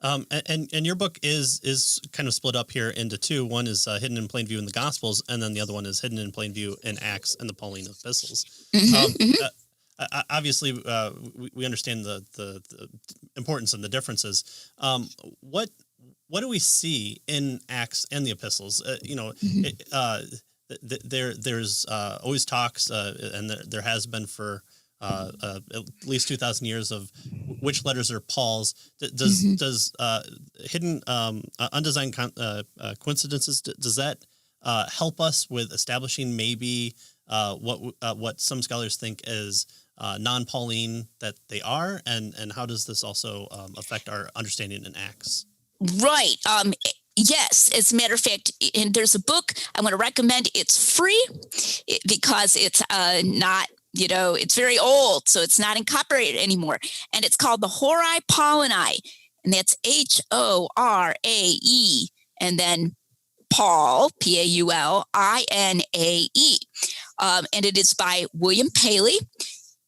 And your book is kind of split up here into two. One is hidden in plain view in the Gospels, and then the other one is hidden in plain view in Acts and the Pauline Epistles. Obviously, we understand the importance and the differences. What do we see in Acts and the Epistles? There's always talks, and there has been for at least 2,000 years of which letters are Paul's. Does hidden undesigned coincidences, does that help us with establishing maybe what some scholars think is non-Pauline that they are, and how does this also affect our understanding in Acts? Right. Yes, as a matter of fact, and there's a book I want to recommend. It's free because it's not, it's very old, so it's not in copyright anymore. And it's called the Horae Paulinae, and that's Horae, and then Paul, Paulinae. And it is by William Paley.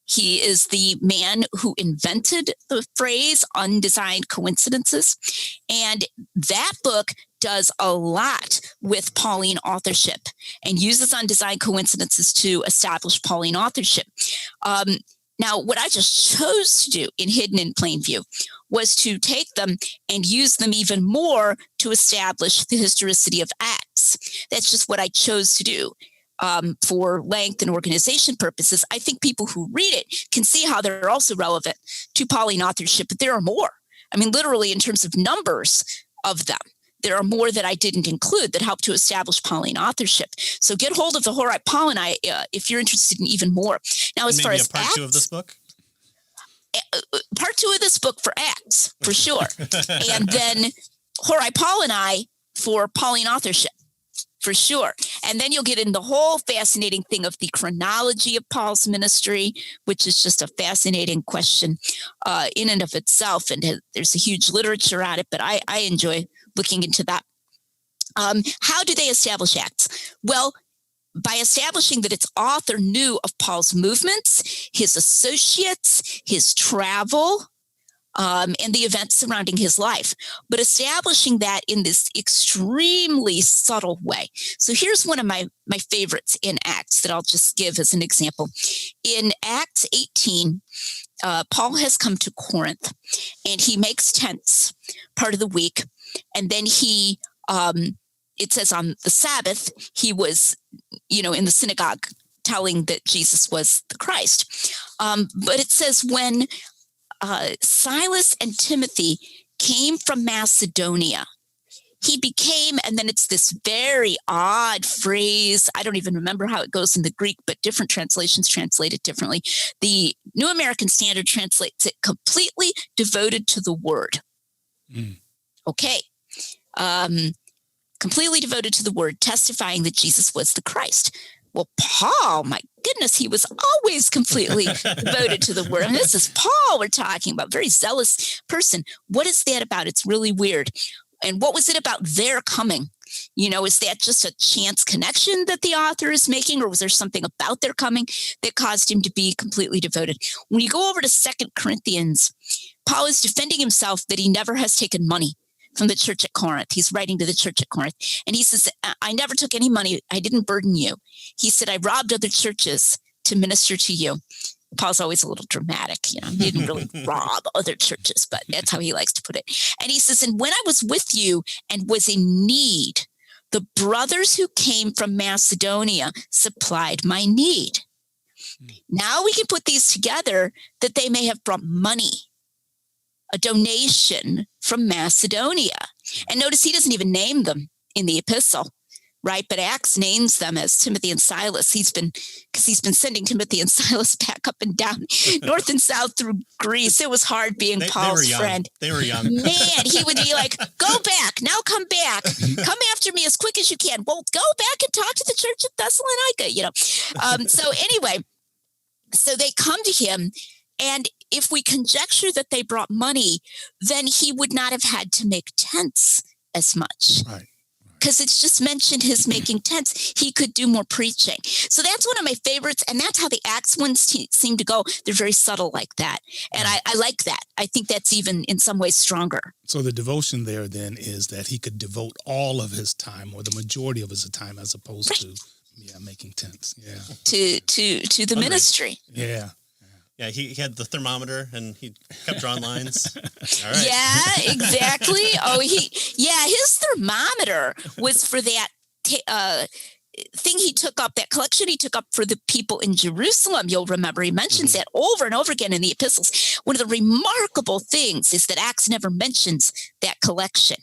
He is the man who invented the phrase undesigned coincidences. And that book does a lot with Pauline authorship and uses undesigned coincidences to establish Pauline authorship. Now, what I just chose to do in Hidden in Plain View was to take them and use them even more to establish the historicity of Acts. That's just what I chose to do. For length and organization purposes, I think people who read it can see how they're also relevant to Pauline authorship, but there are more. I mean, literally in terms of numbers of them, there are more that I didn't include that help to establish Pauline authorship. So get hold of the Horae Paulinae if you're interested in even more. Now, as far as part Acts, 2 of this book? Part 2 of this book for Acts, for sure. And then Horae Paulinae for Pauline authorship. For sure. And then you'll get in the whole fascinating thing of the chronology of Paul's ministry, which is just a fascinating question in and of itself. And there's a huge literature on it, but I enjoy looking into that. How do they establish Acts? Well, by establishing that its author knew of Paul's movements, his associates, his travel, and the events surrounding his life, but establishing that in this extremely subtle way. So here's one of my favorites in Acts that I'll just give as an example. In Acts 18, Paul has come to Corinth, and he makes tents part of the week, and then he, it says on the Sabbath, he was, in the synagogue telling that Jesus was the Christ. But it says when Silas and Timothy came from Macedonia, he became, and then it's this very odd phrase. I don't even remember how it goes in the Greek, but different translations translate it differently. The New American Standard translates it completely devoted to the word. Okay. Completely devoted to the word, testifying that Jesus was the Christ. Well, Paul, my goodness, he was always completely devoted to the word. I mean, this is Paul we're talking about, very zealous person. What is that about? It's really weird. And what was it about their coming? Is that just a chance connection that the author is making, or was there something about their coming that caused him to be completely devoted? When you go over to 2 Corinthians, Paul is defending himself that he never has taken money from the church at Corinth. He's writing to the church at Corinth. And he says, I never took any money. I didn't burden you. He said, I robbed other churches to minister to you. Paul's always a little dramatic. He didn't really rob other churches, but that's how he likes to put it. And he says, and when I was with you and was in need, the brothers who came from Macedonia supplied my need. Now we can put these together that they may have brought money, a donation from Macedonia. And notice he doesn't even name them in the epistle, right? But Acts names them as Timothy and Silas. He's been sending Timothy and Silas back up and down, north and south through Greece. It was hard being Paul's friend. They were young. Man, he would be like, go back, now come back. Come after me as quick as you can. Well, go back and talk to the church at Thessalonica, So anyway, so they come to him, and if we conjecture that they brought money, then he would not have had to make tents as much. Right. because it's just mentioned his making tents. He could do more preaching. So that's one of my favorites. And that's how the Acts ones seem to go. They're very subtle like that. And I like that. I think that's even in some ways stronger. So the devotion there then is that he could devote all of his time or the majority of his time as opposed to making tents. Yeah. To the ministry. Yeah. Yeah, he had the thermometer and he kept drawing lines. All right. Yeah, exactly. His thermometer was for that thing he took up, that collection he took up for the people in Jerusalem. You'll remember he mentions that over and over again in the epistles. One of the remarkable things is that Acts never mentions that collection.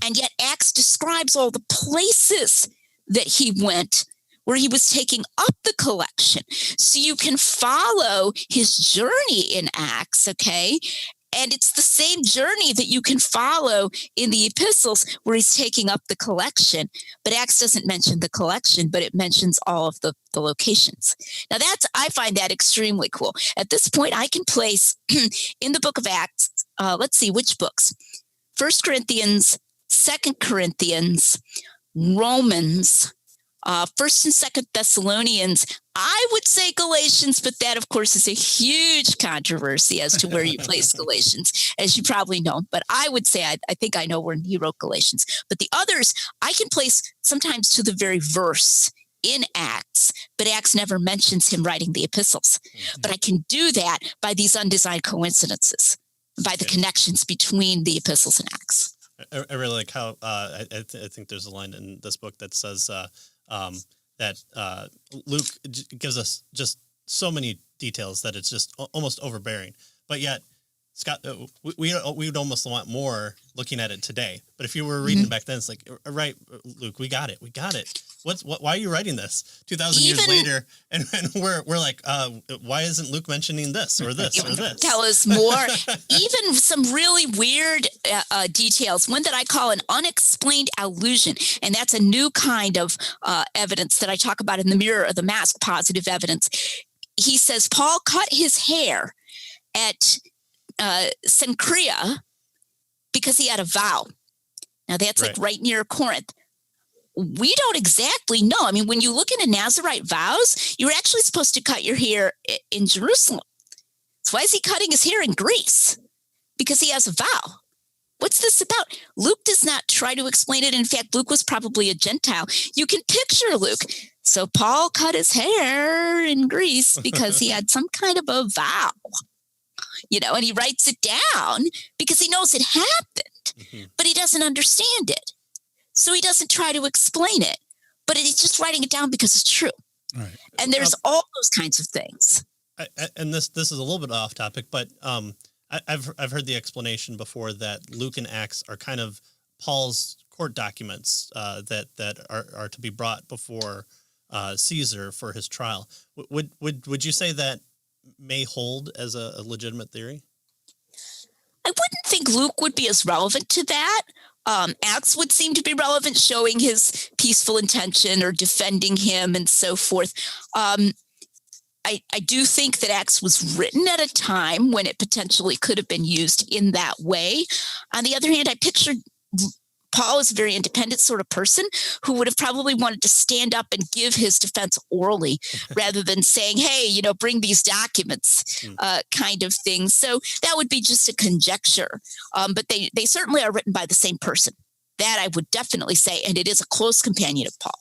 And yet Acts describes all the places that he went where he was taking up the collection. So you can follow his journey in Acts, okay? And it's the same journey that you can follow in the epistles where he's taking up the collection. But Acts doesn't mention the collection, but it mentions all of the locations. Now I find that extremely cool. At this point, I can place in the book of Acts, let's see, which books? 1 Corinthians, 2 Corinthians, Romans, 1st and 2nd Thessalonians, I would say Galatians, but that, of course, is a huge controversy as to where you place Galatians, as you probably know. But I would say I think I know where he wrote Galatians. But the others, I can place sometimes to the very verse in Acts, but Acts never mentions him writing the epistles. But I can do that by these undesigned coincidences, by the connections between the epistles and Acts. I really like how I think there's a line in this book that says that Luke gives us just so many details that it's just almost overbearing. But yet, Scott, we would almost want more looking at it today. But if you were reading back then, it's like, right, Luke, we got it. Why are you writing this 2,000 years later? And we're like, why isn't Luke mentioning this or this or this? Tell us more. Even some really weird details. One that I call an unexplained allusion, and that's a new kind of evidence that I talk about in the Mirror of the Mask, positive evidence. He says Paul cut his hair at Cenchrea because he had a vow. Now that's like right near Corinth. We don't exactly know. I mean, when you look into Nazirite vows, you're actually supposed to cut your hair in Jerusalem. So why is he cutting his hair in Greece? Because he has a vow. What's this about? Luke does not try to explain it. In fact, Luke was probably a Gentile. You can picture Luke. So Paul cut his hair in Greece because he had some kind of a vow. And he writes it down because he knows it happened, but he doesn't understand it. So he doesn't try to explain it, but he's just writing it down because it's true. Right. And there's all those kinds of things. And this is a little bit off topic, but I've heard the explanation before that Luke and Acts are kind of Paul's court documents that are to be brought before Caesar for his trial. Would you say that may hold as a legitimate theory? I wouldn't think Luke would be as relevant to that. Acts would seem to be relevant, showing his peaceful intention or defending him and so forth. I do think that Acts was written at a time when it potentially could have been used in that way. On the other hand, I pictured Paul is a very independent sort of person who would have probably wanted to stand up and give his defense orally rather than saying, hey, bring these documents kind of thing. So that would be just a conjecture. But they certainly are written by the same person. That I would definitely say. And it is a close companion of Paul.